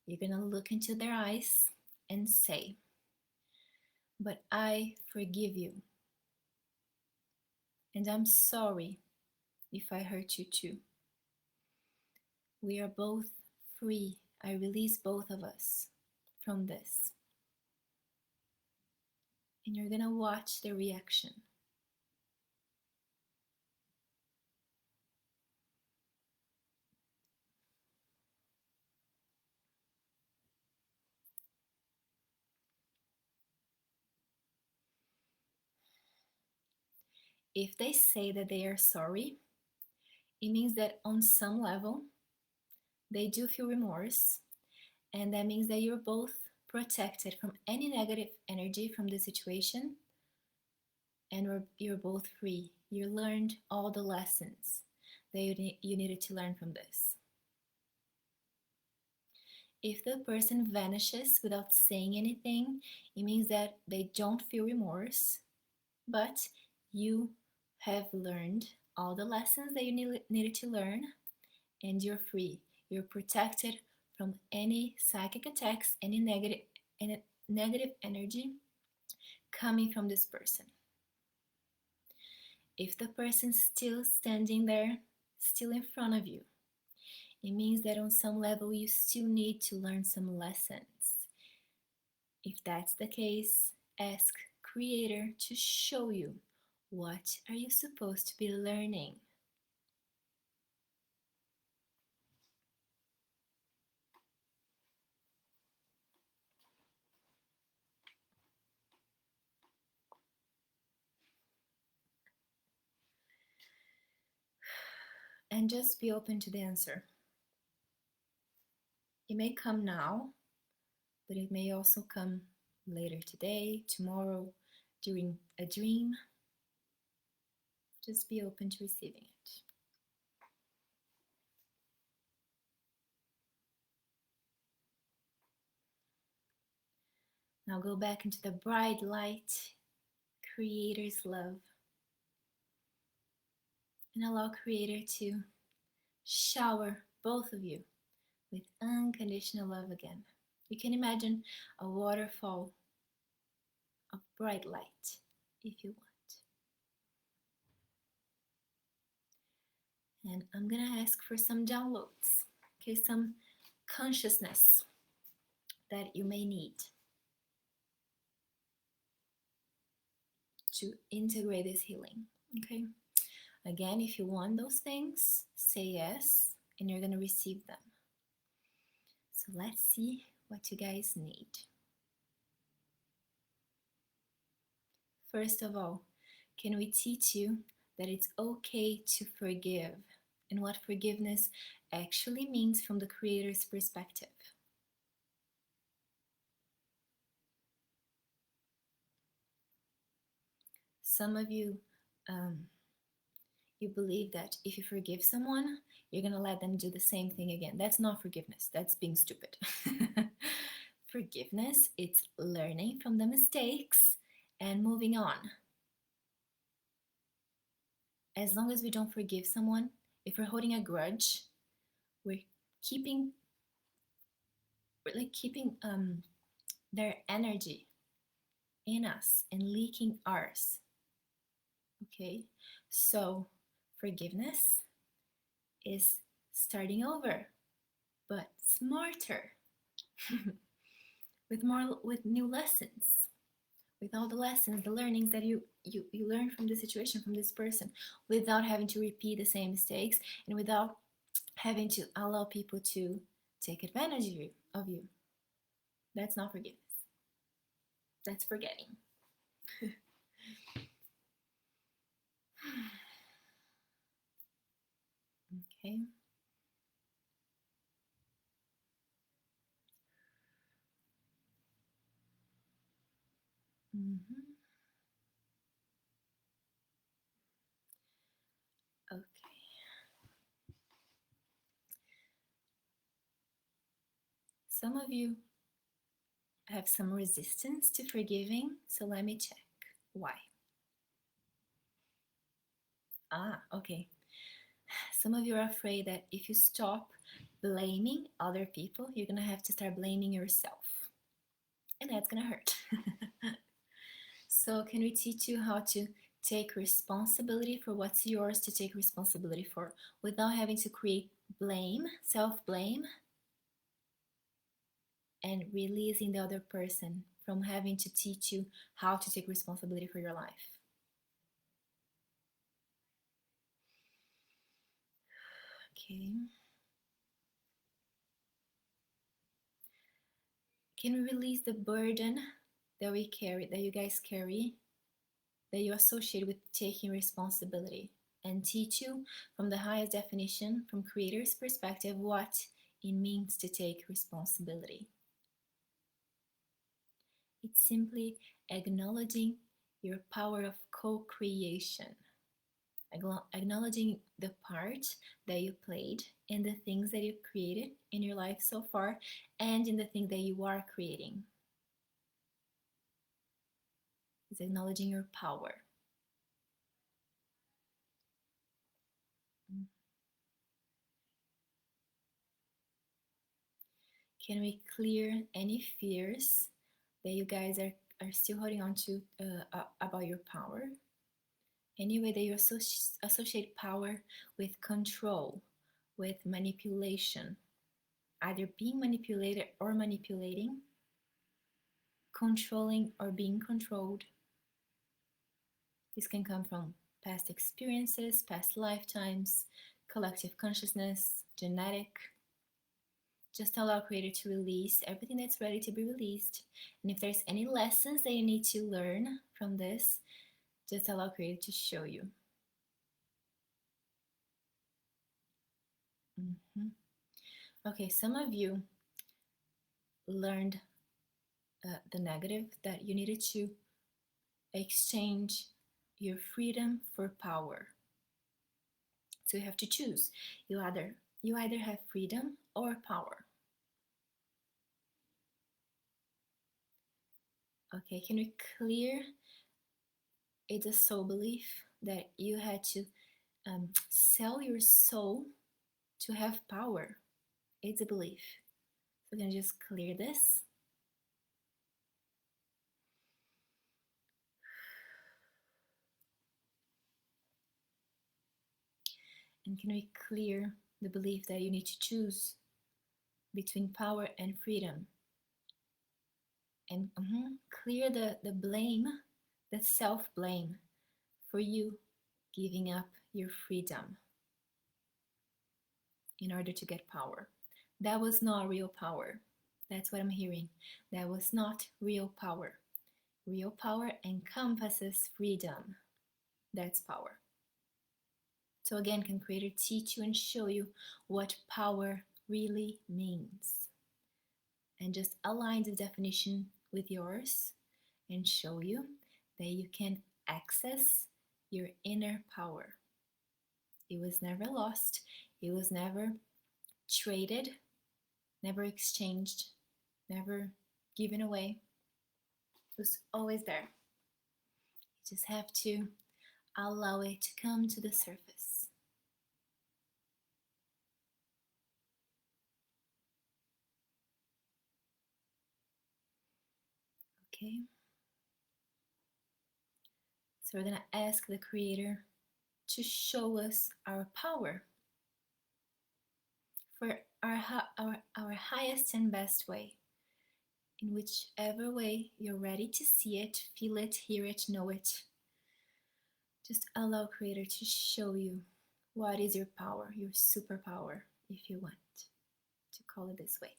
you're gonna look into their eyes and say, "But I forgive you. And I'm sorry if I hurt you too. We are both free. I release both of us from this." And you're gonna watch the reaction. If they say that they are sorry, it means that on some level, they do feel remorse. And that means that you're both protected from any negative energy from the situation. And you're both free. You learned all the lessons that you needed to learn from this. If the person vanishes without saying anything, it means that they don't feel remorse, but you have learned all the lessons that you needed to learn, and you're free. You're protected from any psychic attacks, any negative energy coming from this person. If the person's still standing there, still in front of you, it means that on some level you still need to learn some lessons. If that's the case, ask Creator to show you, what are you supposed to be learning? And just be open to the answer. It may come now, but it may also come later today, tomorrow, during a dream. Just be open to receiving it. Now go back into the bright light, Creator's love, and allow Creator to shower both of you with unconditional love again. You can imagine a waterfall of bright light if you want. And I'm gonna ask for some downloads, okay, some consciousness that you may need to integrate this healing, okay? Again, if you want those things, say yes, and you're gonna receive them. So let's see what you guys need. First of all, can we teach you that it's okay to forgive and what forgiveness actually means from the Creator's perspective? Some of you, you believe that if you forgive someone, you're going to let them do the same thing again. That's not forgiveness. That's being stupid. Forgiveness, it's learning from the mistakes and moving on. As long as we don't forgive someone, if we're holding a grudge, we're keeping their energy in us and leaking ours. Okay, so forgiveness is starting over, but smarter, with new lessons, with all the lessons, the learnings that you learn from the situation, from this person, without having to repeat the same mistakes and without having to allow people to take advantage of you. That's not forgiveness. That's forgetting. Okay. Mm-hmm. Okay. Some of you have some resistance to forgiving, so let me check why. Okay. Some of you are afraid that if you stop blaming other people, you're gonna have to start blaming yourself, and that's gonna hurt. So, can we teach you how to take responsibility for what's yours to take responsibility for without having to create blame, self blame, and releasing the other person from having to teach you how to take responsibility for your life? Okay. Can we release the burden that we carry, that you guys carry, that you associate with taking responsibility, and teach you from the highest definition, from Creator's perspective, what it means to take responsibility? It's simply acknowledging your power of co-creation, acknowledging the part that you played in the things that you created in your life so far and in the thing that you are creating. It's acknowledging your power. Can we clear any fears that you guys are still holding on to about your power? Any way that you associate power with control, with manipulation, either being manipulated or manipulating, controlling or being controlled. This can come from past experiences, past lifetimes, collective consciousness, genetic. Just allow Creator to release everything that's ready to be released. And if there's any lessons that you need to learn from this, just allow Creator to show you. Mm-hmm. Okay, some of you learned the negative, that you needed to exchange your freedom for power. So you have to choose. You either have freedom or power. Okay, can we clear? It's a soul belief that you had to sell your soul to have power. It's a belief. So can you just clear this? And can we clear the belief that you need to choose between power and freedom? And clear the blame, the self-blame for you giving up your freedom in order to get power. That was not real power. That's what I'm hearing. That was not real power. Real power encompasses freedom. That's power. So again, can Creator teach you and show you what power really means? And just align the definition with yours and show you that you can access your inner power. It was never lost. It was never traded, never exchanged, never given away. It was always there. You just have to allow it to come to the surface. Okay? So we're going to ask the Creator to show us our power for our highest and best way. In whichever way you're ready to see it, feel it, hear it, know it. Just allow Creator to show you what is your power, your superpower, if you want to call it this way.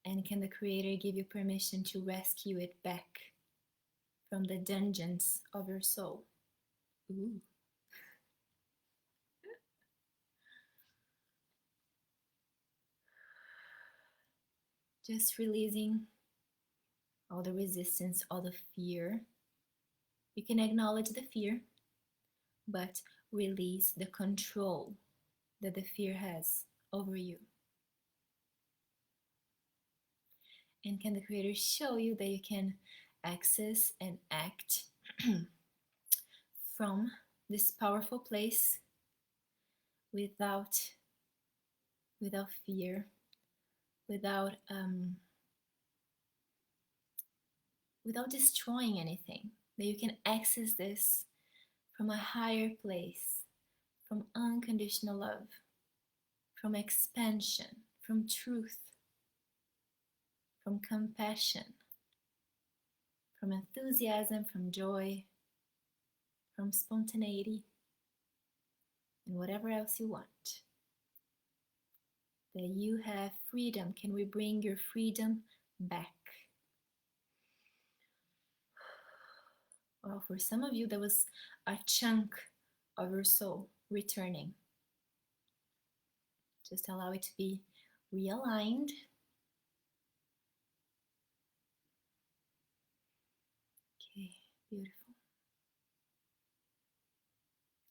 And can the Creator give you permission to rescue it back from the dungeons of your soul? Ooh. Just releasing all the resistance, all the fear. You can acknowledge the fear, but release the control that the fear has over you. And can the Creator show you that you can access and act from this powerful place without fear, without destroying anything, that you can access this from a higher place, from unconditional love, from expansion, from truth, from compassion, from enthusiasm, from joy, from spontaneity, and whatever else you want. That you have freedom. Can we bring your freedom back? Well, for some of you, there was a chunk of your soul returning. Just allow it to be realigned. Okay, beautiful.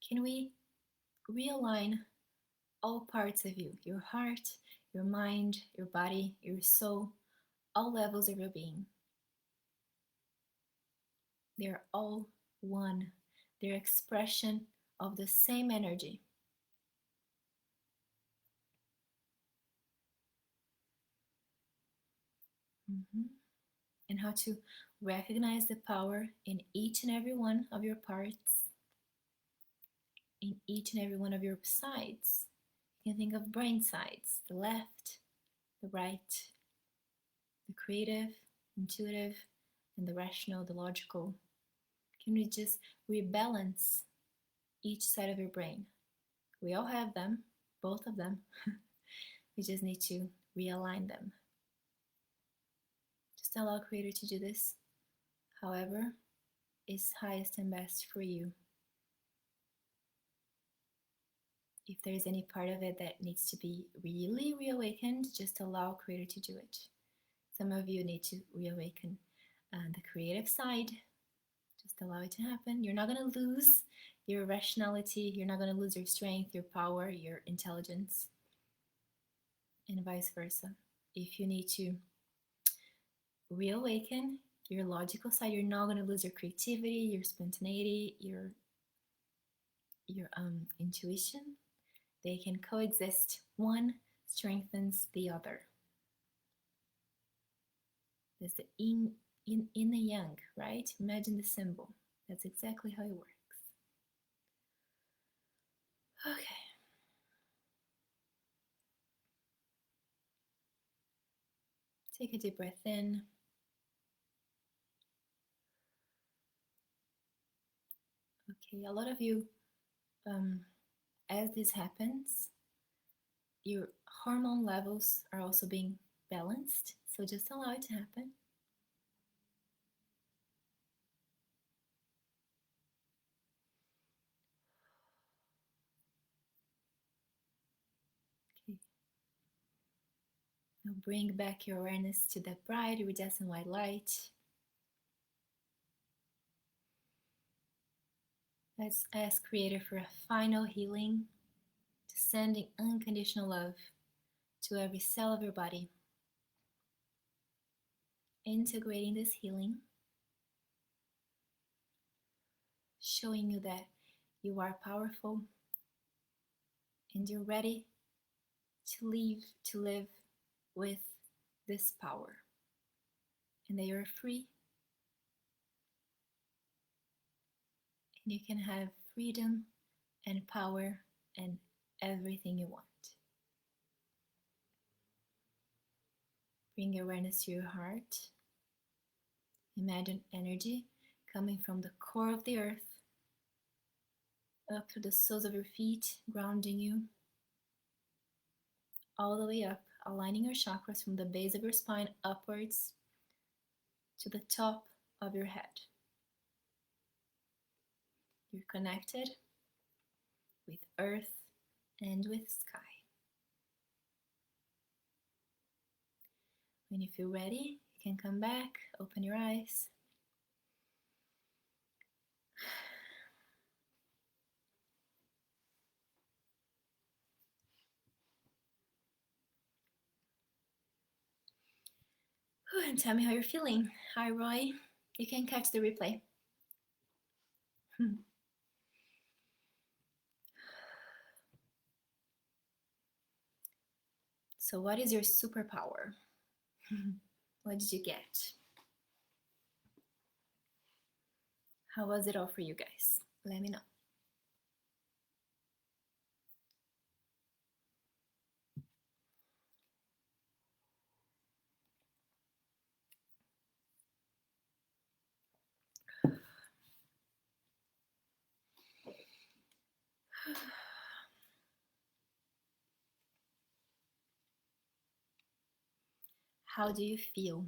Can we realign all parts of you, your heart, your mind, your body, your soul, all levels of your being? They're all one. They're expression of the same energy. And how to recognize the power in each and every one of your parts, in each and every one of your sides. You can think of brain sides, the left, the right, the creative, intuitive, and the rational, the logical. Can we just rebalance each side of your brain? We all have them, both of them. We just need to realign them. Just allow Creator to do this, however is highest and best for you. If there's any part of it that needs to be really reawakened, just allow Creator to do it. Some of you need to reawaken the creative side. Just allow it to happen. You're not going to lose your rationality. You're not going to lose your strength, your power, your intelligence, and vice versa. If you need to reawaken your logical side, you're not going to lose your creativity, your spontaneity, your intuition. They can coexist. One strengthens the other. There's the yin and yang, right? Imagine the symbol. That's exactly how it works. Okay. Take a deep breath in. Okay, a lot of you, as this happens, your hormone levels are also being balanced, so just allow it to happen. Okay. Now bring back your awareness to that bright, iridescent white light. Let's ask Creator for a final healing, to sending unconditional love to every cell of your body, integrating this healing, showing you that you are powerful and you're ready to live with this power, and that you're free and you can have freedom and power and everything you want. Bring your awareness to your heart. Imagine energy coming from the core of the earth up to the soles of your feet, grounding you all the way up, aligning your chakras from the base of your spine upwards to the top of your head. You're connected with earth and with sky. When you feel ready, you can come back, open your eyes. And tell me how you're feeling. Hi, Roy. You can catch the replay. So what is your superpower? What did you get? How was it all for you guys? Let me know. How do you feel?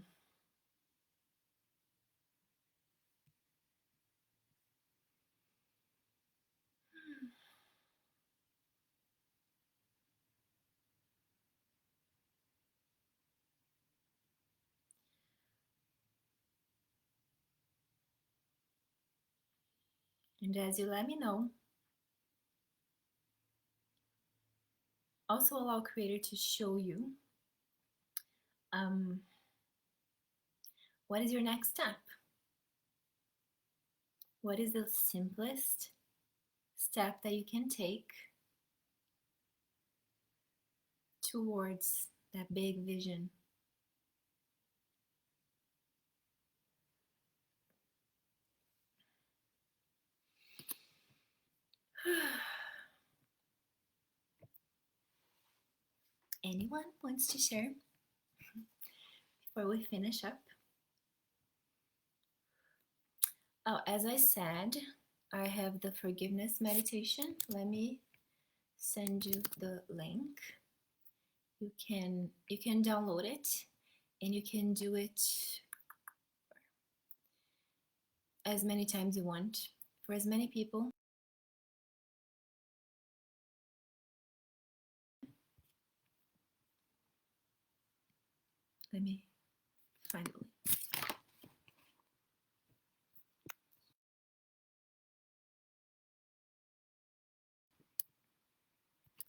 And as you let me know, also allow Creator to show you what is your next step? What is the simplest step that you can take towards that big vision? Anyone wants to share before we finish up? Oh, as I said, I have the forgiveness meditation. Let me send you the link. You can download it, and you can do it as many times you want for as many people. Let me find the link.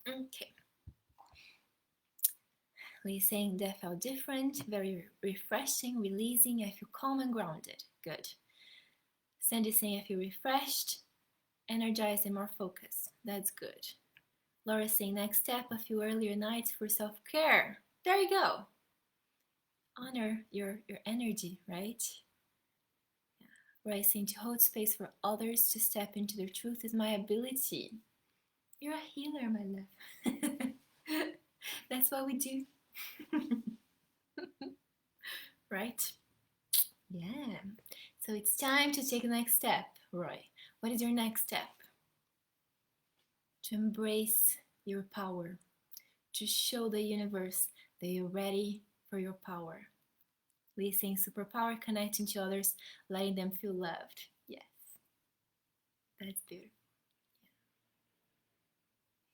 Okay. Lee's saying that felt different, very refreshing, releasing. I feel calm and grounded. Good. Sandy saying I feel refreshed, energized, and more focused. That's good. Laura saying next step, a few earlier nights for self-care. There you go. Honor your energy, right? Yeah. Right, saying to hold space for others to step into their truth is my ability. You're a healer, my love. That's what we do. Right? Yeah. So it's time to take the next step, Roy. What is your next step? To embrace your power, to show the universe that you're ready for your power. Listening, superpower, connecting to others, letting them feel loved. Yes, that's beautiful.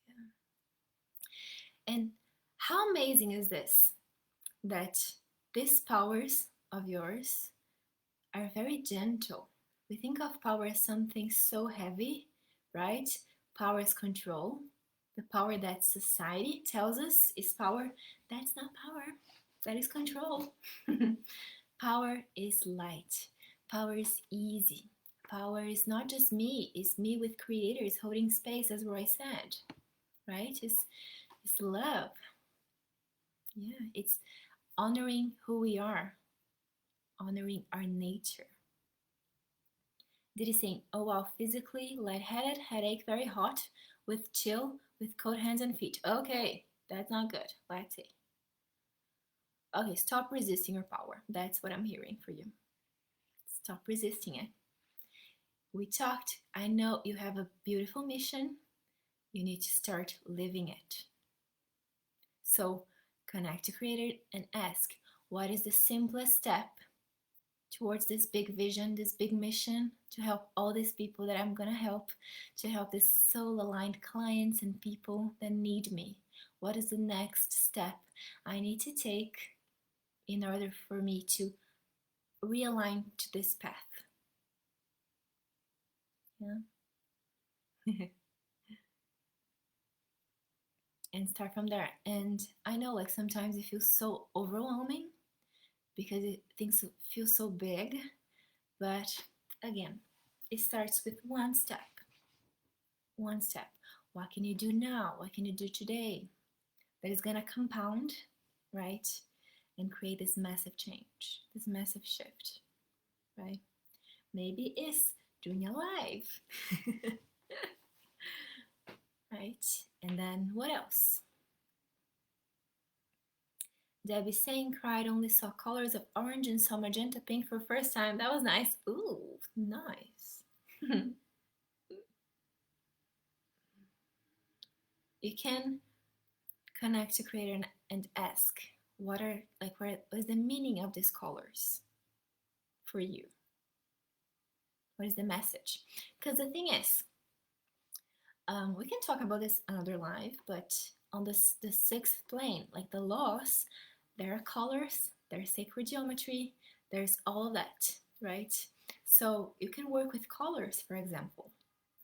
Yeah. And how amazing is this? That these powers of yours are very gentle. We think of power as something so heavy, right? Power is control. The power that society tells us is power. That's not power, that is control. Power is light. Power is easy. Power is not just me, it's me with creators holding space, as Roy said, right? It's love. Yeah, it's honoring who we are, honoring our nature. Did he say, oh wow, physically lightheaded, headache, very hot, with chill, with cold hands and feet? Okay, that's not good. Let's see. Okay, stop resisting your power. That's what I'm hearing for you. Stop resisting it. We talked. I know you have a beautiful mission. You need to start living it. So connect to Creator and ask, what is the simplest step towards this big vision, this big mission to help all these people that I'm gonna help, to help these soul aligned clients and people that need me? What is the next step I need to take in order for me to realign to this path? Yeah. And start from there. And I know, like, sometimes it feels so overwhelming because things feel so big, but again, it starts with one step. One step. What can you do now? What can you do today that is gonna compound, right, and create this massive change, this massive shift, right? Maybe it's doing a live. Right? And then what else? Debbie saying cried, only saw colors of orange and saw magenta pink for first time. That was nice. Ooh, nice. You can connect to creator and ask, what is the meaning of these colors for you? What is the message? Because the thing is, we can talk about this another live, but on the sixth plane, like the laws, there are colors, there's sacred geometry, there's all of that, right? So you can work with colors, for example,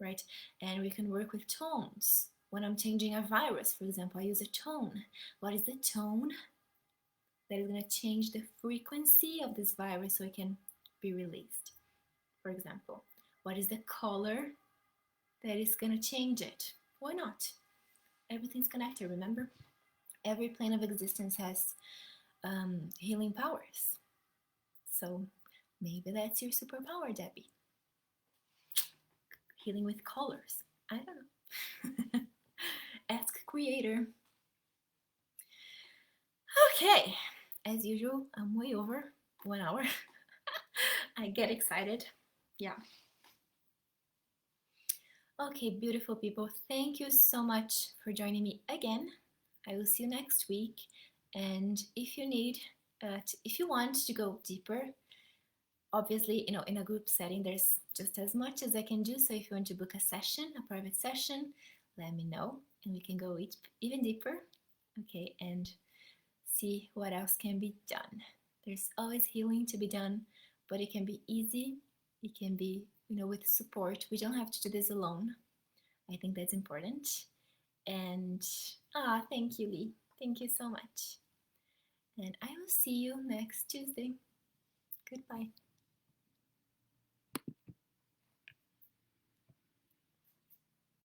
right? And we can work with tones. When I'm changing a virus, for example, I use a tone. What is the tone that is going to change the frequency of this virus so it can be released, for example? What is the color that is going to change it? Why not? Everything's connected, remember? Every plane of existence has healing powers. So maybe that's your superpower, Debbie. Healing with colors. I don't know. Ask Creator. Okay, as usual, I'm way over 1 hour. I get excited. Yeah. Okay, beautiful people, thank you so much for joining me again. I will see you next week. And if you need, if you want to go deeper, obviously, in a group setting, there's just as much as I can do. So if you want to book a session, a private session, let me know and we can go even deeper. Okay, and see what else can be done. There's always healing to be done, but it can be easy. It can be, with support. We don't have to do this alone. I think that's important. And thank you, Lee. Thank you so much. And I will see you next Tuesday. Goodbye.